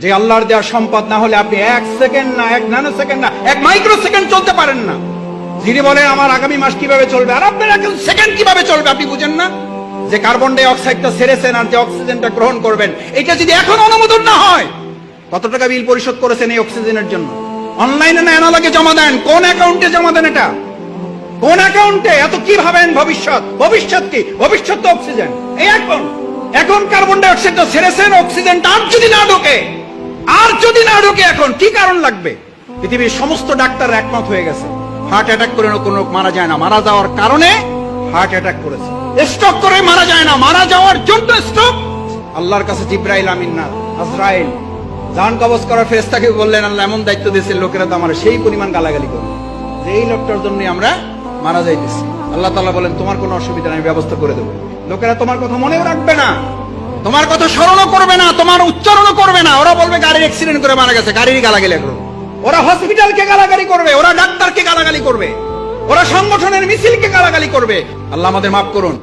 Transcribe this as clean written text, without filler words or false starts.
যে আল্লাহর দেওয়া সম্পদ না হলে আপনি 1 সেকেন্ড না 1 ন্যানো সেকেন্ড না 1 মাইক্রো সেকেন্ড চলতে পারেন না। যিনি বলেন আমার আগামী মাস কিভাবে চলবে, আর আপনার 1 সেকেন্ড কিভাবে চলবে আপনি বুঝেন না? যে কার্বন ডাই অক্সাইডটা ছেড়েছেন আর যে অক্সিজেনটা গ্রহণ করবেন, এটা যদি এখন অনুমোদন না হয়, কত টাকা বিল পরিশোধ করেছেন এই অক্সিজেনের জন্য? অনলাইনে না অ্যানালগে জমা দেন? কোন অ্যাকাউন্টে জমা দেন? এটা কোন অ্যাকাউন্টে? এত কি ভাবেন ভবিষ্যৎ? ভবিষ্যৎ কি? ভবিষ্যৎ তো অক্সিজেন। এই এখন কার্বন ডাই অক্সাইডটা ছেড়েছেন, অক্সিজেনটা আর যদি না ঢোকে এখন কি কারণ লাগবে? পৃথিবীর সমস্ত ডাক্তার একমত হয়ে গেছে হার্ট অ্যাটাক করে কোনো লোক মারা যায় না, মারা যাওয়ার কারণে হার্ট অ্যাটাক করেছে। স্ট্রোক করে মারা যায় না, মারা যাওয়ার জন্য স্ট্রোক। আল্লাহর কাছে জিব্রাইল আমিন না আজরাইল জান কবজ করার ফেরেশতাকে বললেন, আল্লাহ এমন দায়িত্ব দিয়েছেন লোকেরা তো আমার সেই পরিমাণ গালাগালি করে যে এই লোকটার জন্য আমরা মারা যাইতেছি। আল্লাহ তাআলা বলেন তোমার কোনো অসুবিধা নেই, ব্যবস্থা করে দেবো। লোকেরা তোমার কথা মনেও রাখবে না, তোমার কথা স্মরণও করবে না, তোমার উচ্চারণও করবে না। ওরা বলবে গাড়ির অ্যাক্সিডেন্ট করে মারা গেছে, গাড়িরই গালাগালি করবে। ওরা হসপিটালকে গালাগালি করবে, ওরা ডাক্তারকে গালাগালি করবে, ওরা সংগঠনের মিছিলকে গালাগালি করবে। আল্লাহ আমাদের মাফ করুন।